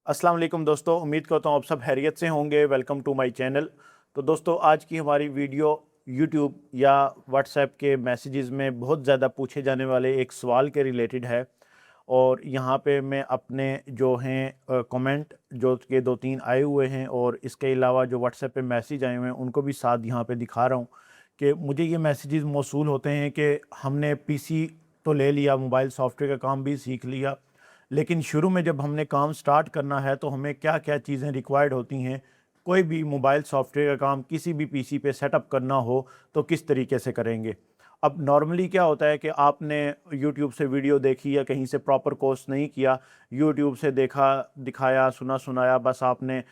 अस्सलाम वालेकुम दोस्तों, उम्मीद करता हूँ आप सब खैरियत से होंगे। Welcome to my channel. तो दोस्तों, आज की हमारी वीडियो यूट्यूब या व्हाट्सएप के मैसेजेस में बहुत ज़्यादा पूछे जाने वाले एक सवाल के रिलेटेड है। और यहाँ पे मैं अपने जो हैं कमेंट जो कि 2-3 आए हुए हैं और इसके अलावा जो व्हाट्सएप पे मैसेज आए हुए हैं उनको भी साथ यहाँ पे दिखा रहा हूँ कि मुझे ये मैसेजेस मौसूल होते हैं कि हमने पीसी तो ले लिया, मोबाइल सॉफ्टवेयर का काम भी सीख लिया, लेकिन शुरू में जब हमने काम स्टार्ट करना है तो हमें क्या क्या चीज़ें रिक्वायर्ड होती हैं। कोई भी मोबाइल सॉफ्टवेयर का काम किसी भी पीसी पे सेटअप करना हो तो किस तरीके से करेंगे। अब नॉर्मली क्या होता है कि आपने यूट्यूब से वीडियो देखी या कहीं से प्रॉपर कोर्स नहीं किया, यूट्यूब से देखा, दिखाया, सुना सुनाया, बस आपने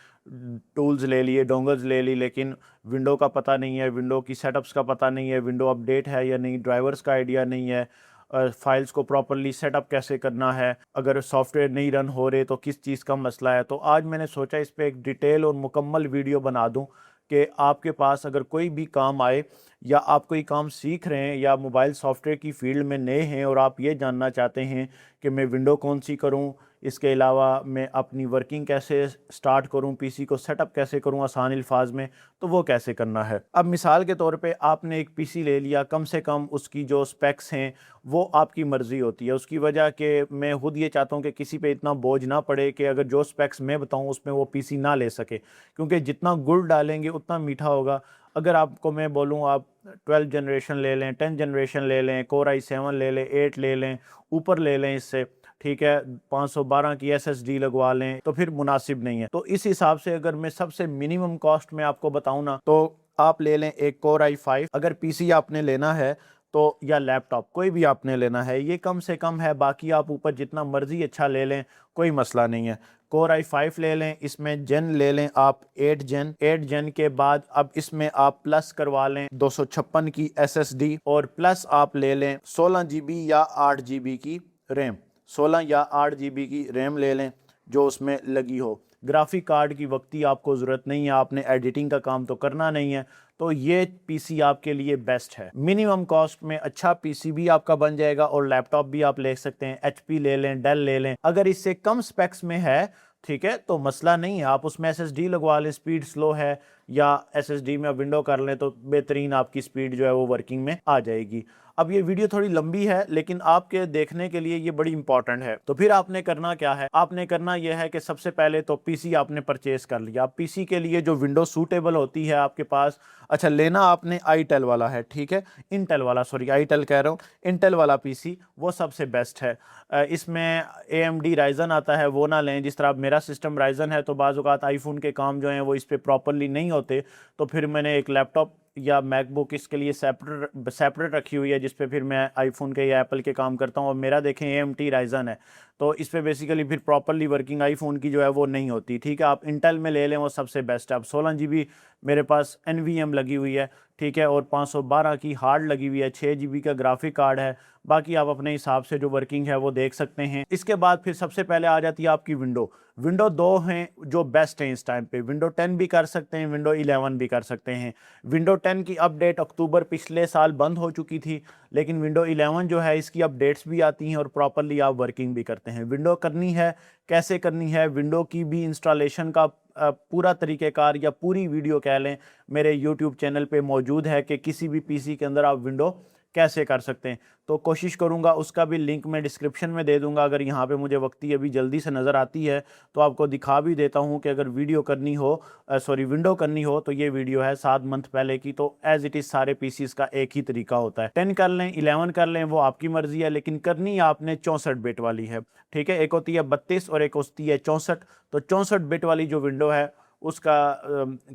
टूल्स ले लिए, डोंगल्स ले ली, लेकिन विंडो का पता नहीं है, विंडो की सेटअप्स का पता नहीं है, विंडो अपडेट है या नहीं, ड्राइवर्स का आइडिया नहीं है, फाइल्स को प्रॉपरली सेटअप कैसे करना है, अगर सॉफ्टवेयर नहीं रन हो रहे तो किस चीज़ का मसला है। तो आज मैंने सोचा इस पे एक डिटेल और मुकम्मल वीडियो बना दूं कि आपके पास अगर कोई भी काम आए या आप कोई काम सीख रहे हैं या मोबाइल सॉफ्टवेयर की फील्ड में नए हैं और आप ये जानना चाहते हैं कि मैं विंडो कौन सी करूं, इसके अलावा मैं अपनी वर्किंग कैसे स्टार्ट करूं, पीसी को सेटअप कैसे करूं आसान अल्फाज में, तो वो कैसे करना है। अब मिसाल के तौर पे आपने एक पीसी ले लिया, कम से कम उसकी जो स्पेक्स हैं वो आपकी मर्ज़ी होती है। उसकी वजह कि मैं खुद ये चाहता हूँ कि किसी पे इतना बोझ ना पड़े कि अगर जो स्पेक्स मैं बताऊँ उसमें वो पीसी ना ले सके, क्योंकि जितना गुड़ डालेंगे उतना मीठा होगा। अगर आपको मैं बोलूँ आप 12 जनरेशन ले लें, 10 जनरेशन ले लें, कोर i7 ले लें, 8 ले लें, ऊपर ले लें इससे, ठीक है, 512 की एसएसडी लगवा लें, तो फिर मुनासिब नहीं है। तो इस हिसाब से अगर मैं सबसे मिनिमम कॉस्ट में आपको बताऊं ना, तो आप ले लें एक कोर i5। अगर पीसी आपने लेना है तो, या लैपटॉप कोई भी आपने लेना है, ये कम से कम है, बाकी आप ऊपर जितना मर्जी अच्छा ले लें, कोई मसला नहीं है। कोर i5 ले लें, इसमें जेन ले लें आप 8 जेन के बाद अब इसमें आप प्लस करवा लें 256 की एसएसडी, और प्लस आप ले लें 16 GB या 8 GB की रैम। 16 या 8 GB की रैम ले लें जो उसमें लगी हो। ग्राफिक कार्ड की वक्ती आपको ज़रूरत नहीं है, आपने एडिटिंग का काम तो करना नहीं है, तो ये पीसी आपके लिए बेस्ट है। मिनिमम कॉस्ट में अच्छा पीसी भी आपका बन जाएगा और लैपटॉप भी आप ले सकते हैं, एचपी ले लें, डेल ले लें। अगर इससे कम स्पेक्स में है, ठीक है, तो मसला नहीं है, आप उसमें एसएसडी लगवा लें, स्पीड स्लो है या एसएसडी में विंडो कर लें तो बेहतरीन आपकी स्पीड जो है वो वर्किंग में आ जाएगी। अब ये वीडियो थोड़ी लंबी है लेकिन आपके देखने के लिए ये बड़ी इंपॉर्टेंट है। तो फिर आपने करना क्या है, आपने करना यह है कि सबसे पहले तो पीसी आपने परचेज कर लिया। पीसी के लिए जो विंडो सूटेबल होती है आपके पास, अच्छा लेना आपने आईटेल वाला है, ठीक है, इंटेल वाला, सॉरी आईटेल कह रहा हूँ, इंटेल वाला पीसी वो सबसे बेस्ट है। इसमें AMD राइजन आता है, वो ना लें। जिस तरह मेरा सिस्टम राइजन है तो बाज़ औक़ात आईफोन के काम जो हैं वो इस पर प्रॉपरली नहीं होते, तो फिर मैंने एक लैपटॉप या मैकबुक इसके लिए सेपरेट रखी हुई है जिस पे फिर मैं आईफोन के या एप्पल के काम करता हूँ। और मेरा देखें AMD राइजन है, तो इस पे बेसिकली फिर प्रॉपरली वर्किंग आईफोन की जो है वो नहीं होती, ठीक है। आप इंटेल में ले लें, वो सबसे बेस्ट है। अब 16 GB मेरे पास NVM लगी हुई है, ठीक है, और 512 की हार्ड लगी हुई है, 6 GB का ग्राफिक कार्ड है। बाकी आप अपने हिसाब से जो वर्किंग है वो देख सकते हैं। इसके बाद फिर सबसे पहले आ जाती है आपकी विंडो। विंडो 2 हैं जो बेस्ट हैं इस टाइम पे। विंडो 10 भी कर सकते हैं, विंडो 11 भी कर सकते हैं। विंडो 10 की अपडेट अक्टूबर पिछले साल बंद हो चुकी थी, लेकिन विंडो 11 जो है इसकी अपडेट्स भी आती हैं और प्रॉपरली आप वर्किंग भी करते हैं। विंडो करनी है, कैसे करनी है, विंडो की भी इंस्टॉलेशन का पूरा तरीक़ेकार या पूरी वीडियो कह लें मेरे यूट्यूब चैनल पे मौजूद है कि किसी भी पीसी के अंदर आप विंडो कैसे कर सकते हैं। तो कोशिश करूंगा, उसका भी लिंक मैं डिस्क्रिप्शन में दे दूंगा। अगर यहाँ पे मुझे वक्ती अभी जल्दी से नज़र आती है तो आपको दिखा भी देता हूँ कि अगर वीडियो करनी हो, सॉरी विंडो करनी हो, तो ये वीडियो है 7 मंथ पहले की। तो एज इट इज़ सारे पीसीस का एक ही तरीका होता है, 10 कर लें, 11 कर लें, वो आपकी मर्जी है, लेकिन करनी आपने 64 बिट वाली है, ठीक है। एक होती है 32 और एक होती है 64। तो 64 बिट वाली जो विंडो है उसका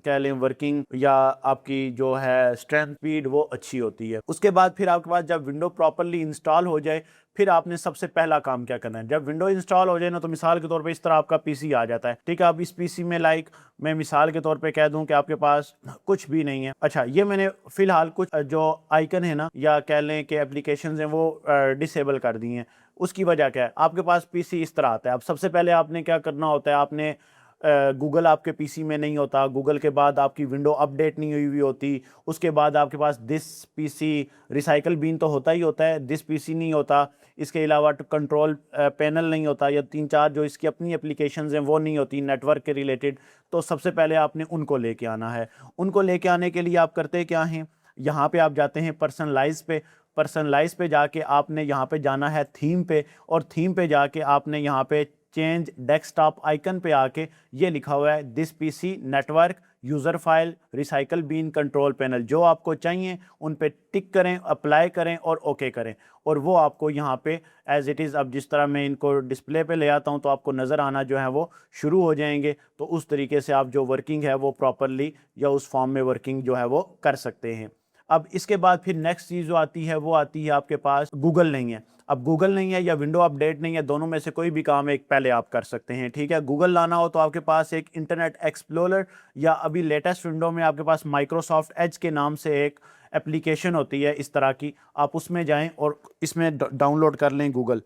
कह लें वर्किंग या आपकी जो है स्ट्रेंथ स्पीड वो अच्छी होती है। उसके बाद फिर आपके पास जब विंडो प्रॉपरली इंस्टॉल हो जाए, फिर आपने सबसे पहला काम क्या करना है। जब विंडो इंस्टॉल हो जाए ना, तो मिसाल के तौर पे इस तरह आपका पीसी आ जाता है, ठीक है। अब इस पीसी में मैं मिसाल के तौर पे कह दूं कि आपके पास कुछ भी नहीं है। अच्छा, ये मैंने फिलहाल कुछ जो आइकन है ना, या कह लें कि एप्लीकेशन हैं, वो डिसेबल कर दी हैं। उसकी वजह क्या है, आपके पास पीसी इस तरह आता है। अब सबसे पहले आपने क्या करना होता है, आपने गूगल आपके पीसी में नहीं होता, गूगल के बाद आपकी विंडो अपडेट नहीं हुई होती, उसके बाद आपके पास दिस पीसी रिसाइकल बीन तो होता ही होता है, दिस पीसी नहीं होता, इसके अलावा कंट्रोल पैनल नहीं होता, या 3-4 जो इसकी अपनी एप्लीकेशंस हैं वो नहीं होती नेटवर्क के रिलेटेड। तो सबसे पहले आपने उनको लेके आना है। उनको लेके आने के लिए आप करते क्या हैं, यहाँ पे आप जाते हैं पर्सनलाइज पे। पर्सनलाइज पे जाके आपने यहाँ पे जाना है थीम पे, और थीम पे जाके आपने यहाँ पे चेंज डेस्कटॉप आइकन पे आके ये लिखा हुआ है this PC network user file recycle been control panel, जो आपको चाहिए उन पे टिक करें, अप्लाई करें और ओके करें, और वो आपको यहाँ पे एज इट इज़, अब जिस तरह मैं इनको डिस्प्ले पे ले आता हूँ तो आपको नज़र आना जो है वो शुरू हो जाएंगे। तो उस तरीके से आप जो वर्किंग है वो प्रॉपरली या उस फॉर्म में वर्किंग जो है वो कर सकते हैं। अब इसके बाद फिर नेक्स्ट चीज़ जो आती है वो आती है आपके पास गूगल नहीं है। अब गूगल नहीं है या विंडो अपडेट नहीं है, दोनों में से कोई भी काम एक पहले आप कर सकते हैं, ठीक है। गूगल लाना हो तो आपके पास एक इंटरनेट एक्सप्लोरर या अभी लेटेस्ट विंडो में आपके पास माइक्रोसॉफ्ट एज के नाम से एक एप्लीकेशन होती है इस तरह की, आप उसमें जाएं और इसमें डाउनलोड कर लें गूगल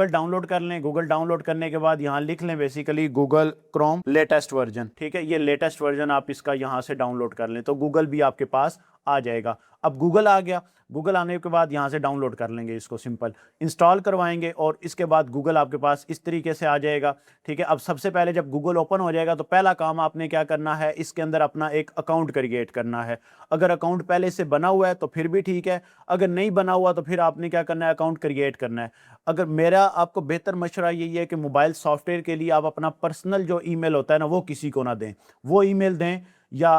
डाउनलोड कर लें। गूगल डाउनलोड करने के बाद यहाँ लिख लें basically Google Chrome latest version, ठीक है। ये लेटेस्ट वर्जन आप इसका यहाँ से डाउनलोड कर लें तो गूगल भी आपके पास आ जाएगा। अब गूगल आ गया, गूगल आने के बाद यहाँ से डाउनलोड कर लेंगे, इसको सिंपल इंस्टॉल करवाएंगे और इसके बाद गूगल आपके पास इस तरीके से आ जाएगा, ठीक है। अब सबसे पहले जब गूगल ओपन हो जाएगा तो पहला काम आपने क्या करना है, इसके अंदर अपना एक अकाउंट क्रिएट करना है। अगर अकाउंट पहले से बना हुआ है तो फिर भी ठीक है, अगर नहीं बना हुआ तो फिर आपने क्या करना है, अकाउंट क्रिएट करना है। अगर मेरा आपको बेहतर मशवरा यही है कि मोबाइल सॉफ्टवेयर के लिए आप अपना पर्सनल जो ईमेल होता है ना वो किसी को ना दें, वो ईमेल दें, या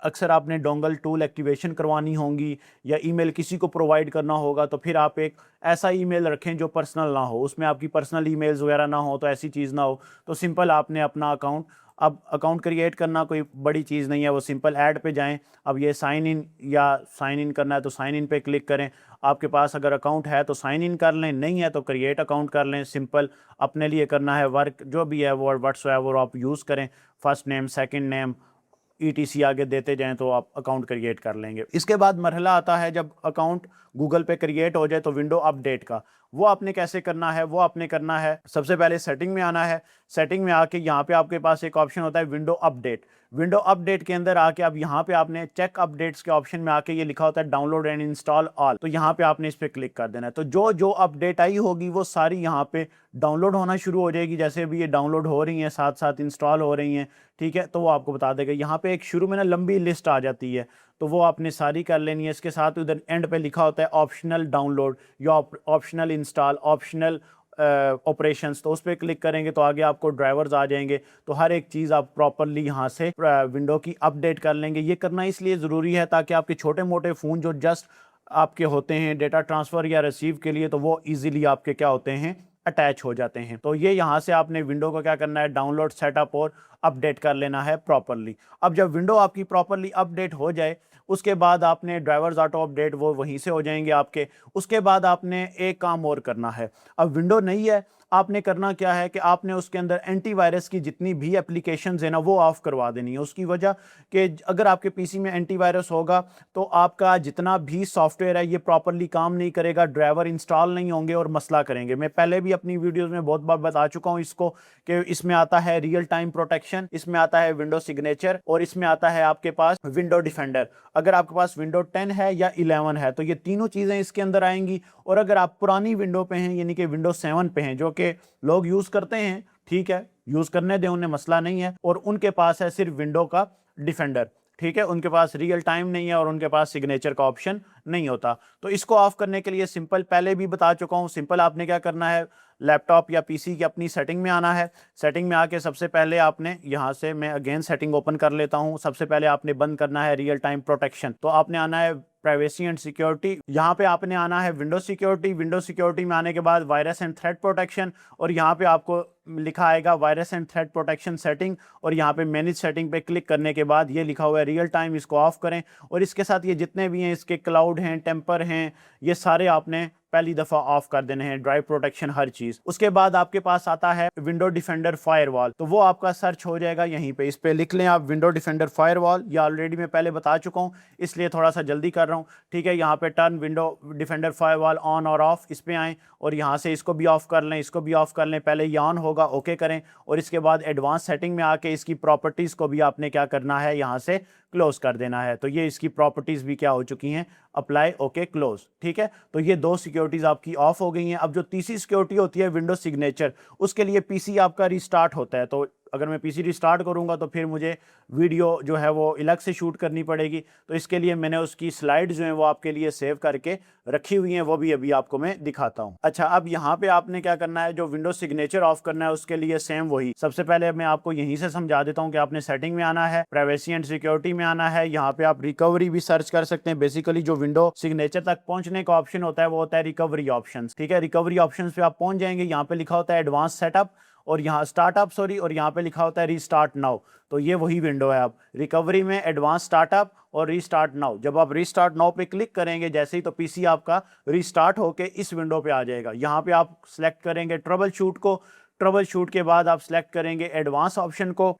अक्सर आपने डोंगल टूल एक्टिवेशन करवानी होंगी या ईमेल किसी को प्रोवाइड करना होगा, तो फिर आप एक ऐसा ईमेल रखें जो पर्सनल ना हो, उसमें आपकी पर्सनल ईमेल्स वगैरह ना हो, तो ऐसी चीज़ ना हो। तो सिंपल आपने अपना अकाउंट, अब अकाउंट क्रिएट करना कोई बड़ी चीज़ नहीं है, वो सिंपल ऐड पे जाएं। अब ये साइन इन या साइन इन करना है तो साइन इन पे क्लिक करें। आपके पास अगर अकाउंट है तो साइन इन कर लें, नहीं है तो क्रिएट अकाउंट कर लें। सिंपल अपने लिए करना है वर्क जो भी है वो व्हाट्सएप वो आप यूज़ करें, first name second name ETC आगे देते जाएं तो आप अकाउंट क्रिएट कर लेंगे। इसके बाद मरहला आता है जब अकाउंट गूगल पे क्रिएट हो जाए तो विंडो अपडेट का, वो आपने कैसे करना है, वो आपने करना है सबसे पहले सेटिंग में आना है। सेटिंग में आके यहाँ पे आपके पास एक ऑप्शन होता है विंडो अपडेट। विंडो अपडेट के अंदर आके अब यहाँ पे आपने चेक अपडेट्स के ऑप्शन में आके ये लिखा होता है डाउनलोड एंड इंस्टॉल ऑल, तो यहाँ पे आपने इस पर क्लिक कर देना है। तो जो जो अपडेट आई होगी वो सारी यहाँ पे डाउनलोड होना शुरू हो जाएगी। जैसे अभी ये डाउनलोड हो रही हैं साथ साथ इंस्टॉल हो रही हैं, ठीक है, तो वो आपको बता देगा। यहाँ पे एक शुरू में ना लंबी लिस्ट आ जाती है तो वो आपने सारी कर लेनी है। इसके साथ उधर एंड पे लिखा होता है ऑप्शनल डाउनलोड या ऑप्शनल इंस्टॉल, ऑप्शनल ऑपरेशंस, तो उस पर क्लिक करेंगे तो आगे आपको ड्राइवर्स आ जाएंगे। तो हर एक चीज़ आप प्रॉपरली यहाँ से विंडो की अपडेट कर लेंगे। ये करना इसलिए ज़रूरी है ताकि आपके छोटे मोटे फ़ोन जो जस्ट आपके होते हैं डेटा ट्रांसफ़र या रिसीव के लिए, तो वो ईजिली आपके क्या होते हैं, अटैच हो जाते हैं। तो ये यहाँ से आपने विंडो को क्या करना है, डाउनलोड सेटअप और अपडेट कर लेना है प्रॉपरली। अब जब विंडो आपकी प्रॉपरली अपडेट हो जाए उसके बाद आपने ड्राइवर्स ऑटो अपडेट वो वहीं से हो जाएंगे आपके। उसके बाद आपने एक काम और करना है। अब विंडो नहीं है, आपने करना क्या है कि आपने उसके अंदर एंटीवायरस की जितनी भी एप्लीकेशंस है ना वो ऑफ करवा देनी है। उसकी वजह कि अगर आपके पीसी में एंटीवायरस होगा तो आपका जितना भी सॉफ्टवेयर है ये प्रॉपरली काम नहीं करेगा, ड्राइवर इंस्टॉल नहीं होंगे और मसला करेंगे। मैं पहले भी अपनी वीडियोस में बहुत बार बता चुका हूँ इसको कि इसमें आता है रियल टाइम प्रोटेक्शन, इसमें आता है विंडो सिग्नेचर और इसमें आता है आपके पास विंडो डिफेंडर। अगर आपके पास विंडो 10 है या 11 है तो ये तीनों चीज़ें इसके अंदर आएंगी। और अगर आप पुरानी विंडो पे हैं यानी कि विंडो 7 पे हैं जो कि लोग यूज़ करते हैं, ठीक है, यूज़ करने दें, उन्हें मसला नहीं है, और उनके पास है सिर्फ विंडो का डिफेंडर, ठीक है, उनके पास रियल टाइम नहीं है और उनके पास सिग्नेचर का ऑप्शन नहीं होता। तो इसको ऑफ करने के लिए सिंपल, पहले भी बता चुका हूँ, सिंपल आपने क्या करना है, लैपटॉप या पीसी की अपनी सेटिंग में आना है। सेटिंग में आके सबसे पहले आपने यहाँ से, मैं अगेन सेटिंग ओपन कर लेता हूँ, सबसे पहले आपने बंद करना है रियल टाइम प्रोटेक्शन। तो आपने आना है प्राइवेसी एंड सिक्योरिटी, यहाँ पे आपने आना है विंडो सिक्योरिटी। विंडो सिक्योरिटी में आने के बाद वायरस एंड थ्रेट प्रोटेक्शन, और यहाँ पे आपको लिखा आएगा virus and threat protection setting, और यहाँ पे मैनेज सेटिंग पे क्लिक करने के बाद ये लिखा हुआ है रियल टाइम, इसको ऑफ करें। और इसके साथ ये जितने भी हैं इसके क्लाउड हैं, टेम्पर हैं, ये सारे आपने पहली दफा ऑफ कर देने हैं, ड्राइव प्रोटेक्शन हर चीज। उसके बाद आपके पास आता है विंडो डिफेंडर फायरवॉल, तो वो आपका सर्च हो जाएगा यहीं पे, इस पे लिख लें आप विंडो डिफेंडर फायरवॉल। ये ऑलरेडी मैं पहले बता चुका हूँ, इसलिए थोड़ा सा जल्दी कर रहा हूँ, ठीक है। यहाँ पे turn window defender firewall on और ऑफ, इस पे आए और यहाँ से इसको भी ऑफ कर लें, इसको भी ऑफ कर लें। पहले ये ऑन होगा, ओके करें, और इसके बाद एडवांस सेटिंग में आके इसकी प्रॉपर्टीज को भी आपने क्या करना है, यहाँ से क्लोज कर देना है। तो ये इसकी प्रॉपर्टीज भी क्या हो चुकी हैं, अप्लाई, ओके, क्लोज, ठीक है। तो ये दो सिक्योरिटीज आपकी ऑफ हो गई हैं। अब जो तीसरी सिक्योरिटी होती है विंडो सिग्नेचर, उसके लिए पीसी आपका रिस्टार्ट होता है। तो अगर मैं पीसी रिस्टार्ट करूंगा तो फिर मुझे वीडियो जो है वो अलग से शूट करनी पड़ेगी। तो इसके लिए मैंने उसकी स्लाइड जो है वो आपके लिए सेव करके रखी हुई हैं, वो भी अभी आपको मैं दिखाता हूं। अच्छा, अब यहाँ पे आपने क्या करना है, जो विंडो सिग्नेचर ऑफ करना है उसके लिए सेम वही। सबसे पहले मैं आपको यहीं से समझा देता हूँ कि आपने सेटिंग में आना है, प्राइवेसी एंड सिक्योरिटी में आना है। यहाँ पे आप रिकवरी भी सर्च कर सकते हैं। बेसिकली जो विंडो सिग्नेचर तक पहुंचने का ऑप्शन होता है वो होता है रिकवरी ऑप्शन, ठीक है। रिकवरी ऑप्शन पे आप पहुंच जाएंगे, यहाँ पे लिखा होता है एडवांस सेटअप और यहाँ स्टार्टअप, सॉरी, और यहाँ पे लिखा होता है रीस्टार्ट नाउ। तो ये वही विंडो है। आप रिकवरी में एडवांस स्टार्टअप और रीस्टार्ट नाउ, जब आप रीस्टार्ट नाउ पे क्लिक करेंगे जैसे ही, तो पीसी आपका रीस्टार्ट होके इस विंडो पे आ जाएगा। यहाँ पे आप सिलेक्ट करेंगे ट्रबल शूट को, ट्रबल शूट के बाद आप सिलेक्ट करेंगे एडवांस ऑप्शन को,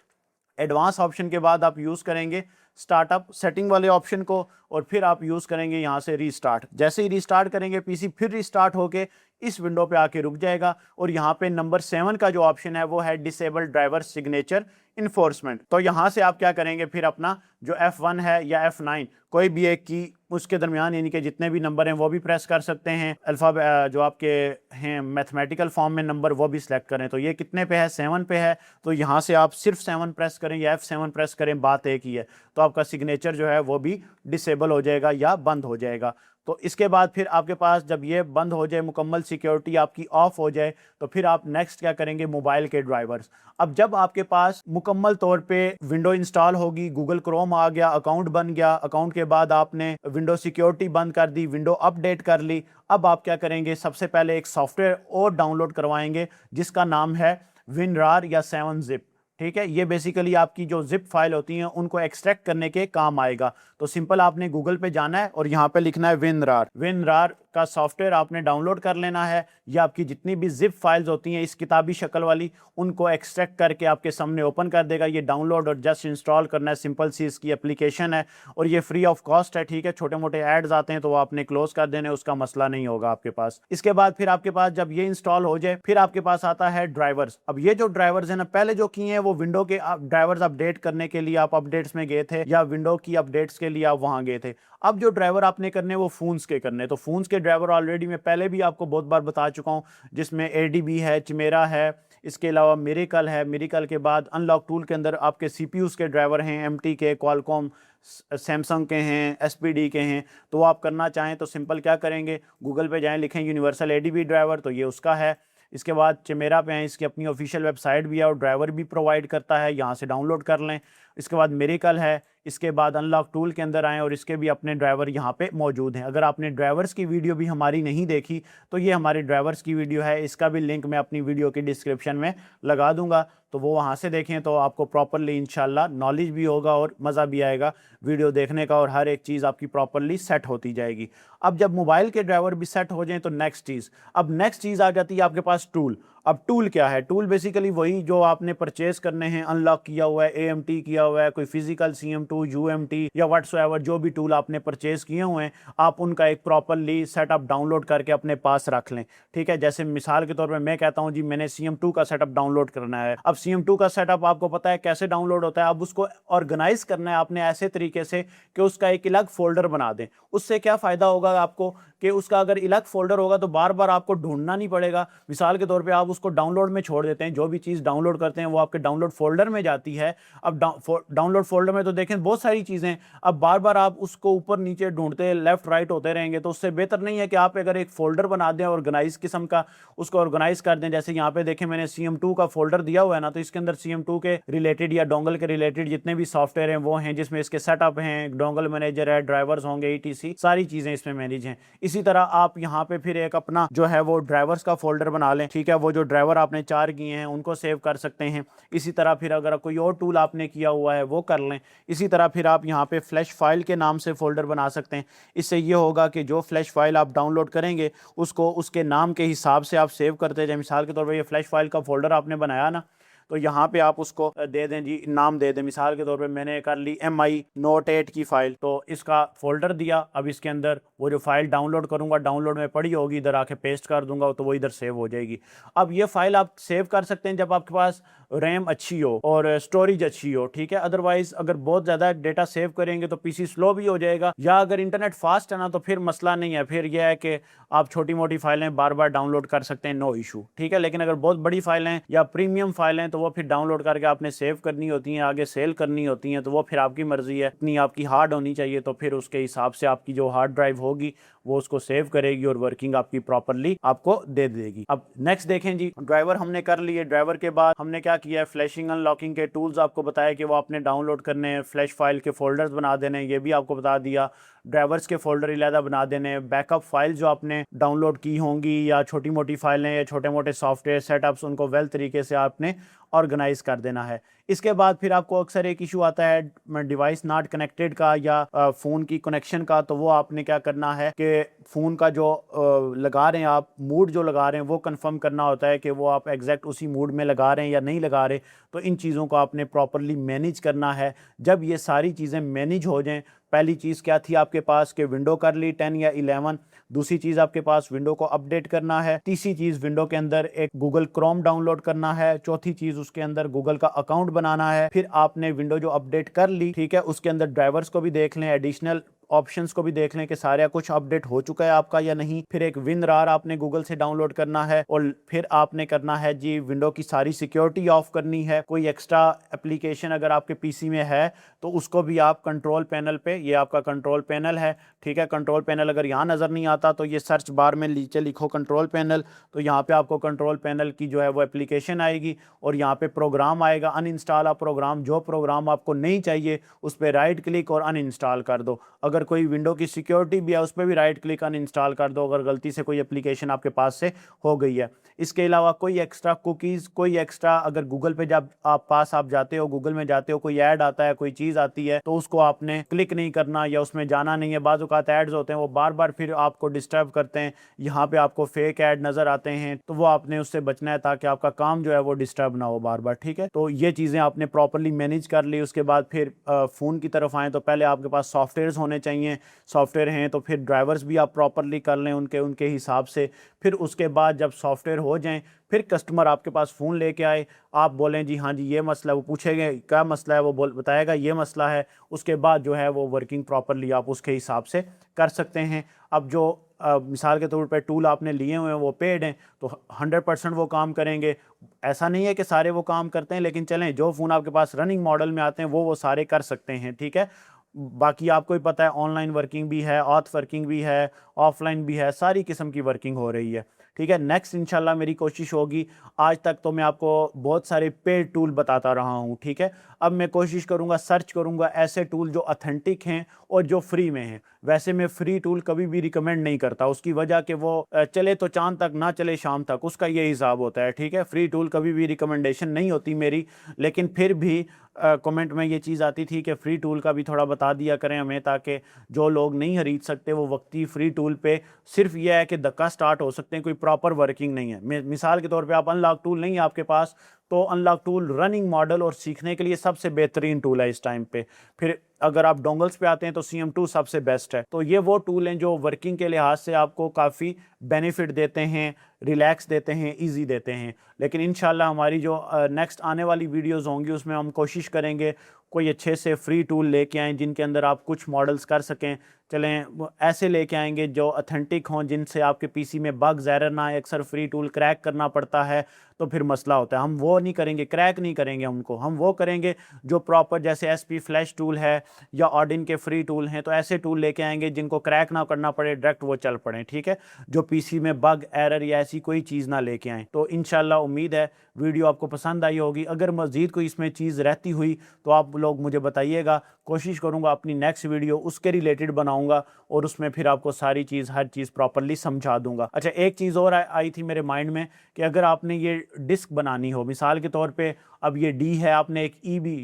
एडवांस ऑप्शन के बाद आप यूज़ करेंगे स्टार्टअप सेटिंग वाले ऑप्शन को, और फिर आप यूज़ करेंगे यहाँ से रीस्टार्ट। जैसे ही रीस्टार्ट करेंगे पीसी फिर रीस्टार्ट होके इस विंडो पे आके रुक जाएगा। और यहाँ पे नंबर 7 का जो ऑप्शन है वो है डिसेबल ड्राइवर सिग्नेचर इन्फोर्समेंट। तो यहाँ से आप क्या करेंगे, फिर अपना जो F1 है या F9 कोई भी एक की उसके दरमियान, यानी कि जितने भी नंबर हैं वो भी प्रेस कर सकते हैं। अल्फा जो आपके हैं मैथमेटिकल फॉर्म में नंबर, वो भी सिलेक्ट करें। तो ये कितने पे है, 7 पे है, तो यहाँ से आप सिर्फ 7 प्रेस करें या F7 प्रेस करें, बात एक ही है। तो आपका सिग्नेचर जो है वो भी डिसेबल हो जाएगा या बंद हो जाएगा। तो इसके बाद फिर आपके पास जब ये बंद हो जाए, मुकम्मल सिक्योरिटी आपकी ऑफ हो जाए, तो फिर आप नेक्स्ट क्या करेंगे, मोबाइल के ड्राइवर्स। अब जब आपके पास मुकम्मल तौर पे विंडो इंस्टॉल होगी, गूगल क्रोम आ गया, अकाउंट बन गया, अकाउंट के बाद आपने विंडो सिक्योरिटी बंद कर दी, विंडो अपडेट कर ली, अब आप क्या करेंगे, सबसे पहले एक सॉफ्टवेयर और डाउनलोड करवाएंगे जिसका नाम है WinRAR या 7-Zip, ठीक है। ये बेसिकली आपकी जो जिप फाइल होती हैं उनको एक्सट्रैक्ट करने के काम आएगा। तो सिंपल आपने गूगल पे जाना है और यहाँ पे लिखना है WinRAR। WinRAR का सॉफ्टवेयर आपने डाउनलोड कर लेना है। ये आपकी जितनी भी जिप फाइल्स होती हैं इस किताबी शक्ल वाली, उनको एक्सट्रैक्ट करके आपके सामने ओपन कर देगा। ये डाउनलोड और जस्ट इंस्टॉल करना है, सिंपल सी इसकी एप्लीकेशन है और ये फ्री ऑफ कॉस्ट है, ठीक है। छोटे मोटे एड्स आते हैं तो वो आपने क्लोज कर देने, उसका मसला नहीं होगा आपके पास। इसके बाद फिर आपके पास जब ये इंस्टॉल हो जाए, फिर आपके पास आता है ड्राइवर्स। अब ये जो ड्राइवर्स है ना, पहले जो किए हैं वो विंडो के ड्राइवर्स अपडेट करने के लिए आप अपडेट्स में गए थे या विंडो की अपडेट्स के लिए आप वहां गए थे। अब जो ड्राइवर आपने करने वो फोन्स के करने, तो फोन्स के ड्राइवर ऑलरेडी मैं पहले भी आपको बहुत बार बता चुका हूं, जिसमें ADB है, चिमेरा है, इसके अलावा मिरेकल है। मिरेकल के बाद अनलॉक टूल के अंदर आपके CPUs के ड्राइवर हैं, MT के, क्वालकॉम, सैमसंग के हैं, SPD के हैं। तो आप करना चाहें तो सिंपल क्या करेंगे, गूगल पे जाएं, लिखें यूनिवर्सल ADB ड्राइवर, तो ये उसका है। इसके बाद चिमेरा पे हैं, इसकी अपनी ऑफिशियल वेबसाइट भी है और ड्राइवर भी प्रोवाइड करता है, यहाँ से डाउनलोड कर लें। इसके बाद मिरेकल है, इसके बाद अनलॉक टूल के अंदर आएँ और इसके भी अपने ड्राइवर यहाँ पे मौजूद हैं। अगर आपने ड्राइवर्स की वीडियो भी हमारी नहीं देखी तो ये हमारे ड्राइवर्स की वीडियो है, इसका भी लिंक मैं अपनी वीडियो की डिस्क्रिप्शन में लगा दूंगा, तो वो वहाँ से देखें तो आपको प्रॉपरली इंशाल्लाह नॉलेज भी होगा और मज़ा भी आएगा वीडियो देखने का, और हर एक चीज़ आपकी प्रॉपरली सेट होती जाएगी। अब जब मोबाइल के ड्राइवर भी सेट हो जाएं तो नेक्स्ट चीज़ आ जाती है आपके पास टूल। अब टूल क्या है, टूल बेसिकली वही जो आपने परचेज करने हैं, अनलॉक किया हुआ है, AMT किया हुआ है, कोई फिजिकल CM2, UMT या व्हाट्सएवर जो भी टूल आपने परचेज किए हुए हैं, आप उनका एक प्रॉपरली सेटअप डाउनलोड करके अपने पास रख लें, ठीक है। जैसे मिसाल के तौर पे मैं कहता हूं जी मैंने CM2 का सेटअप डाउनलोड करना है। अब CM2 का सेटअप आपको पता है कैसे डाउनलोड होता है। अब उसको ऑर्गेनाइज करना है आपने ऐसे तरीके से कि उसका एक अलग फोल्डर बना दें। उससे क्या फ़ायदा होगा आपको कि उसका अगर अलग फोल्डर होगा तो बार बार आपको ढूंढना नहीं पड़ेगा। मिसाल के तौर पे आप उसको डाउनलोड में छोड़ देते हैं, जो भी चीज़ डाउनलोड करते हैं वो आपके डाउनलोड फोल्डर में जाती है। अब डाउनलोड फोल्डर में तो देखें बहुत सारी चीज़ें, अब बार बार आप उसको ऊपर नीचे ढूंढते लेफ्ट राइट होते रहेंगे, तो उससे बेहतर नहीं है कि आप अगर एक फोल्डर बना दें ऑर्गेनाइज किस्म का, उसको ऑर्गेनाइज कर दें। जैसे यहाँ पे देखें मैंने CM2 का फोल्डर दिया हुआ है ना, तो इसके अंदर CM2 के रिलेटेड या डोंगल के रिलेटेड जितने भी सॉफ्टवेयर हैं वो हैं, जिसमें इसके सेटअप हैं, डोंगल मैनेजर है, ड्राइवर्स होंगे, ETC, सारी चीज़ें इसमें मैनेज हैं। इसी तरह आप यहाँ पे फिर एक अपना जो है वो ड्राइवर्स का फोल्डर बना लें, ठीक है, वो जो ड्राइवर आपने 4 किए हैं उनको सेव कर सकते हैं। इसी तरह फिर अगर कोई और टूल आपने किया हुआ है वो कर लें। इसी तरह फिर आप यहाँ पे फ्लैश फाइल के नाम से फोल्डर बना सकते हैं। इससे ये होगा कि जो फ्लैश फाइल आप डाउनलोड करेंगे उसको उसके नाम के हिसाब से आप सेव करते जाएं। मिसाल के तौर पर ये फ्लैश फाइल का फोल्डर आपने बनाया ना, तो यहाँ पे आप उसको दे दें जी, नाम दे दें। मिसाल के तौर पे मैंने कर ली MI Note 8 की फाइल, तो इसका फोल्डर दिया। अब इसके अंदर वो जो फाइल डाउनलोड करूंगा, डाउनलोड में पड़ी होगी, इधर आके पेस्ट कर दूंगा तो वो इधर सेव हो जाएगी। अब ये फाइल आप सेव कर सकते हैं जब आपके पास रैम अच्छी हो और स्टोरेज अच्छी हो, ठीक है। अदरवाइज अगर बहुत ज़्यादा डेटा सेव करेंगे तो पीसी स्लो भी हो जाएगा, या अगर इंटरनेट फास्ट है ना तो फिर मसला नहीं है, फिर यह है कि आप छोटी मोटी फाइलें बार बार डाउनलोड कर सकते हैं, नो इशू, ठीक है। लेकिन अगर बहुत बड़ी फाइलें या प्रीमियम फाइलें तो वो फिर डाउनलोड करके आपने सेव करनी होती हैं, आगे सेल करनी होती हैं, तो वो फिर आपकी मर्जी है। इतनी आपकी हार्ड होनी चाहिए तो फिर उसके हिसाब से आपकी जो हार्ड ड्राइव होगी वो उसको सेव करेगी और वर्किंग आपकी प्रॉपरली आपको दे देगी। अब नेक्स्ट देखें जी, ड्राइवर हमने कर लिए। ड्राइवर के बाद हमने क्या किया है, फ्लैशिंग अनलॉकिंग के टूल्स आपको बताया कि वो आपने डाउनलोड करने हैं, फ्लैश फाइल के फोल्डर्स बना देने, ये भी आपको बता दिया। ड्राइवर्स के फोल्डर इलादा बना देने, बैकअप फाइल जो आपने डाउनलोड की होंगी या छोटी मोटी फाइलें या छोटे मोटे सॉफ्टवेयर सेटअप्स, उनको वेल तरीके से आपने ऑर्गेनाइज कर देना है। इसके बाद फिर आपको अक्सर एक इशू आता है डिवाइस नॉट कनेक्टेड का या फ़ोन की कनेक्शन का, तो वो आपने क्या करना है कि फ़ोन का जो लगा रहे हैं आप, मूड जो लगा रहे हैं वो कंफर्म करना होता है कि वो आप एग्जैक्ट उसी मूड में लगा रहे हैं या नहीं लगा रहे। तो इन चीज़ों को आपने प्रॉपरली मैनेज करना है। जब ये सारी चीज़ें मैनेज हो जाएं, पहली चीज़ क्या थी आपके पास कि विंडो कर ली 10 या 11, दूसरी चीज़ आपके पास विंडो को अपडेट करना है, तीसरी चीज़ विंडो के अंदर एक गूगल क्रोम डाउनलोड करना है, चौथी चीज़ उसके अंदर गूगल का अकाउंट बनाना है। फिर आपने विंडो जो अपडेट कर ली, ठीक है, उसके अंदर ड्राइवर्स को भी देख लें, एडिशनल ऑप्शंस को भी देख लें कि सारा कुछ अपडेट हो चुका है आपका या नहीं। फिर एक WinRAR आपने गूगल से डाउनलोड करना है और फिर आपने करना है जी विंडो की सारी सिक्योरिटी ऑफ करनी है। कोई एक्स्ट्रा एप्लीकेशन अगर आपके पीसी में है तो उसको भी आप कंट्रोल पैनल पे, ये आपका कंट्रोल पैनल है, ठीक है, कंट्रोल पैनल अगर यहाँ नज़र नहीं आता तो ये सर्च बार में नीचे लिखो कंट्रोल पैनल, तो यहाँ पे आपको कंट्रोल पैनल की जो है वो एप्लीकेशन आएगी और यहाँ पे प्रोग्राम आएगा, अनइंस्टॉल आप प्रोग्राम, जो प्रोग्राम आपको नहीं चाहिए उस पर राइट क्लिक और अनइंस्टॉल कर दो। अगर कोई विंडो की सिक्योरिटी भी है उस पर भी राइट क्लिक अनइंस्टॉल कर दो अगर गलती से कोई एप्लीकेशन आपके पास से हो गई है। इसके अलावा कोई एक्स्ट्रा कुकीज़, कोई एक्स्ट्रा अगर गूगल पे जब आप जाते हो, गूगल में जाते हो, कोई ऐड आता है, कोई चीज़ आती है तो उसको आपने क्लिक नहीं करना या उसमें जाना नहीं है। बाज़ औक़ात ऐड्स होते हैं वो बार बार फिर आपको डिस्टर्ब करते हैं, यहाँ पे आपको फेक ऐड नज़र आते हैं, तो वो आपने उससे बचना है ताकि आपका काम जो है वो डिस्टर्ब ना हो बार बार, ठीक है। तो ये चीज़ें आपने प्रॉपरली मैनेज कर ली। उसके बाद फिर फ़ोन की तरफ आएँ तो पहले आपके पास सॉफ्टवेयर्स होने चाहिए, सॉफ्टवेयर हैं तो फिर ड्राइवर्स भी आप प्रॉपरली कर लें उनके हिसाब से। फिर उसके बाद जब सॉफ्टवेयर हो जाएं, फिर कस्टमर आपके पास फ़ोन लेके आए, आप बोलें जी हाँ जी ये मसला, वो पूछेंगे क्या मसला है, वो बताएगा ये मसला है। उसके बाद जो है वो वर्किंग प्रॉपरली आप उसके हिसाब से कर सकते हैं। अब जो मिसाल के तौर पे टूल आपने लिए हुए हैं वो पेड हैं तो 100% वो काम करेंगे। ऐसा नहीं है कि सारे वो काम करते हैं, लेकिन चलें जो फ़ोन आपके पास रनिंग मॉडल में आते हैं वो सारे कर सकते हैं, ठीक है। बाकी आपको ही पता है ऑनलाइन वर्किंग भी है, ऑथ वर्किंग भी है, ऑफलाइन भी है, सारी किस्म की वर्किंग हो रही है, ठीक है। नेक्स्ट इंशाल्लाह मेरी कोशिश होगी, आज तक तो मैं आपको बहुत सारे पेड टूल बताता रहा हूँ, ठीक है। अब मैं कोशिश करूँगा, सर्च करूँगा ऐसे टूल जो ऑथेंटिक हैं और जो फ्री में हैं। वैसे मैं फ्री टूल कभी भी रिकमेंड नहीं करता, उसकी वजह कि वो चले तो चांद तक ना चले शाम तक, उसका ये हिसाब होता है, ठीक है। फ्री टूल कभी भी रिकमेंडेशन नहीं होती मेरी, लेकिन फिर भी कमेंट में ये चीज़ आती थी कि फ्री टूल का भी थोड़ा बता दिया करें हमें, ताकि जो लोग नहीं खरीद सकते वो वक्ती फ्री टूल पे सिर्फ ये है कि धक्का स्टार्ट हो सकते हैं, कोई प्रॉपर वर्किंग नहीं है। मिसाल के तौर पे आप अनलॉक टूल नहीं है आपके पास, तो अनलॉक टूल रनिंग मॉडल और सीखने के लिए सबसे बेहतरीन टूल है इस टाइम पे। फिर अगर आप डोंगल्स पे आते हैं तो CM2 सबसे बेस्ट है। तो ये वो टूल हैं जो वर्किंग के लिहाज से आपको काफ़ी बेनिफिट देते हैं, रिलैक्स देते हैं, इजी देते हैं। लेकिन इंशाल्लाह हमारी जो नेक्स्ट आने वाली वीडियोस होंगी उसमें हम कोशिश करेंगे कोई अच्छे से फ्री टूल लेके आएँ जिनके अंदर आप कुछ मॉडल्स कर सकें। चलें ऐसे लेके आएंगे जो ऑथेंटिक हों, जिनसे आपके पीसी में बग्स एरर ना आए। अक्सर फ्री टूल क्रैक करना पड़ता है तो फिर मसला होता है। हम वो नहीं करेंगे, क्रैक नहीं करेंगे उनको, हम वो करेंगे जो प्रॉपर, जैसे SP फ्लैश टूल है या ऑडिन के फ्री टूल हैं, तो ऐसे टूल लेके आएंगे जिनको क्रैक ना करना पड़े, डायरेक्ट वो चल पड़े, ठीक है। जो पीसी में बग एरर या ऐसी कोई चीज़ ना लेके आएँ। तो इंशाल्लाह उम्मीद है वीडियो आपको पसंद आई होगी। अगर मज़ीद कोई इसमें चीज़ रहती हुई तो आप लोग मुझे बताइएगा कोशिश करूंगा अपनी नेक्स्ट वीडियो उसके रिलेटेड बनाऊंगा और उसमें फिर आपको सारी चीज़ हर चीज़ प्रॉपरली समझा दूंगा। अच्छा, एक चीज़ और आई थी मेरे माइंड में कि अगर आपने ये डिस्क बनानी हो, मिसाल के तौर पे अब ये डी है, आपने एक ई भी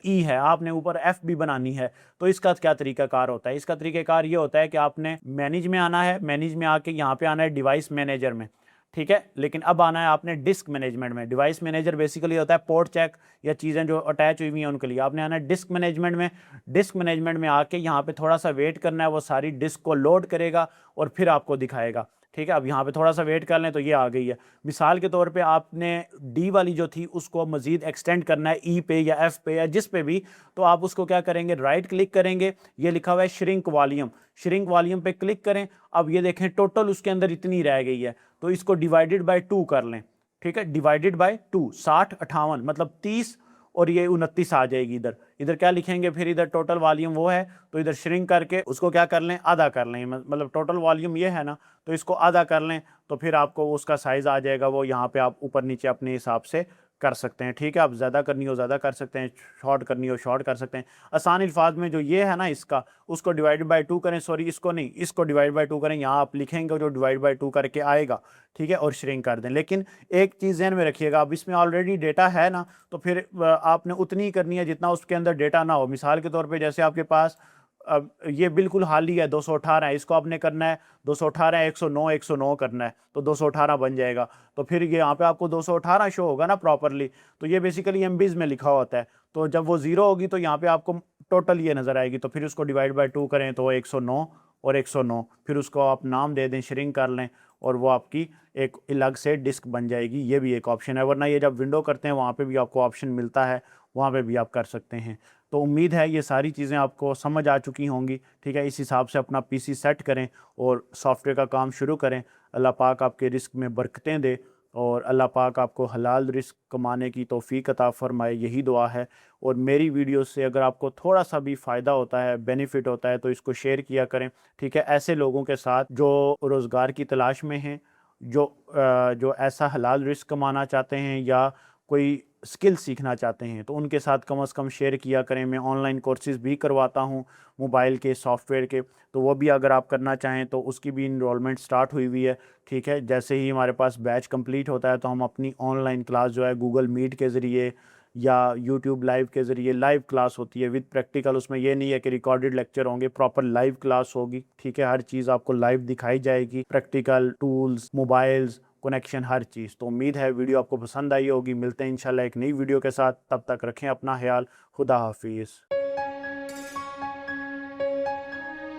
ई है, आपने ऊपर एफ भी बनानी है, तो इसका क्या तरीकाकार होता है? इसका तरीकाकार ये होता है कि आपने मैनेज में आना है, मैनेज में आके यहाँ पे आना है डिवाइस मैनेजर में, ठीक है। लेकिन अब आना है आपने डिस्क मैनेजमेंट में। डिवाइस मैनेजर बेसिकली होता है पोर्ट चेक या चीज़ें जो अटैच हुई हुई हैं उनके लिए। आपने आना है डिस्क मैनेजमेंट में। डिस्क मैनेजमेंट में आके यहाँ पे थोड़ा सा वेट करना है, वो सारी डिस्क को लोड करेगा और फिर आपको दिखाएगा, ठीक है। अब यहाँ पे थोड़ा सा वेट कर लें तो ये आ गई है। मिसाल के तौर पे आपने डी वाली जो थी उसको मज़ीद एक्सटेंड करना है ई पे या एफ पे या जिस पे भी, तो आप उसको क्या करेंगे, राइट क्लिक करेंगे, ये लिखा हुआ है श्रिंक वॉल्यूम, श्रिंक वॉल्यूम पे क्लिक करें। अब ये देखें टोटल उसके अंदर इतनी रह गई है, तो इसको डिवाइडेड बाय 2 कर लें, ठीक है। डिवाइडेड बाय 2, 60 58 मतलब 30 और ये 29 आ जाएगी। इधर इधर क्या लिखेंगे फिर, इधर टोटल वॉल्यूम वो है तो इधर श्रिंक करके उसको क्या कर लें, आधा कर लें। मतलब टोटल वॉल्यूम ये है ना, तो इसको आधा कर लें तो फिर आपको उसका साइज़ आ जाएगा। वो यहाँ पे आप ऊपर नीचे अपने हिसाब से कर सकते हैं, ठीक है। आप ज़्यादा करनी हो ज़्यादा कर सकते हैं, शॉर्ट करनी हो शॉर्ट कर सकते हैं। आसान अल्फाज में जो ये है ना इसका, उसको डिवाइड बाय 2 करें, सॉरी इसको नहीं, इसको डिवाइड बाय 2 करें। यहाँ आप लिखेंगे जो डिवाइड बाय 2 करके आएगा, ठीक है, और श्रिंक कर दें। लेकिन एक चीज़ ध्यान में रखिएगा, अब इसमें ऑलरेडी डेटा है ना, तो फिर आपने उतनी ही करनी है जितना उसके अंदर डेटा ना हो। मिसाल के तौर पे जैसे आपके पास अब ये बिल्कुल हाल ही है 218 है, इसको आपने करना है 218 109 109 करना है, तो 218 बन जाएगा। तो फिर ये यहाँ पे आपको 218 शो होगा ना प्रॉपरली, तो ये बेसिकली एमबीज में लिखा होता है। तो जब वो ज़ीरो होगी तो यहाँ पे आपको टोटल ये नज़र आएगी। तो फिर उसको डिवाइड बाय 2 करें तो 109 और 109, फिर उसको आप नाम दे दें, श्रिंक कर लें, और वो आपकी एक अलग से डिस्क बन जाएगी। ये भी एक ऑप्शन है, वरना ये जब विंडो करते हैं वहाँ पे भी आपको ऑप्शन मिलता है, वहाँ पे भी आप कर सकते हैं। तो उम्मीद है ये सारी चीज़ें आपको समझ आ चुकी होंगी, ठीक है। इस हिसाब से अपना पीसी सेट करें और सॉफ्टवेयर का काम शुरू करें। अल्लाह पाक आपके रिस्क में बरकतें दे और अल्लाह पाक आपको हलाल रिस्क कमाने की तौफीक अता फरमाए, यही दुआ है। और मेरी वीडियो से अगर आपको थोड़ा सा भी फ़ायदा होता है, बेनिफिट होता है, तो इसको शेयर किया करें, ठीक है, ऐसे लोगों के साथ जो रोज़गार की तलाश में हैं, जो ऐसा हलाल रिस्क कमाना चाहते हैं या कोई स्किल सीखना चाहते हैं, तो उनके साथ कम से कम शेयर किया करें। मैं ऑनलाइन कोर्सेज़ भी करवाता हूँ मोबाइल के सॉफ्टवेयर के, तो वो भी अगर आप करना चाहें तो उसकी भी इनरोलमेंट स्टार्ट हुई हुई है, ठीक है। जैसे ही हमारे पास बैच कंप्लीट होता है तो हम अपनी ऑनलाइन क्लास जो है गूगल मीट के ज़रिए या यूट्यूब लाइव के ज़रिए लाइव क्लास होती है विद प्रैक्टिकल। उसमें ये नहीं है कि रिकॉर्डेड लेक्चर होंगे, प्रॉपर लाइव क्लास होगी, ठीक है। हर चीज़ आपको लाइव दिखाई जाएगी, प्रैक्टिकल टूल्स, मोबाइल्स, कनेक्शन, हर चीज़। तो उम्मीद है वीडियो आपको पसंद आई होगी। मिलते हैं इंशाल्लाह एक नई वीडियो के साथ, तब तक रखें अपना ख्याल। खुदा हाफिज़।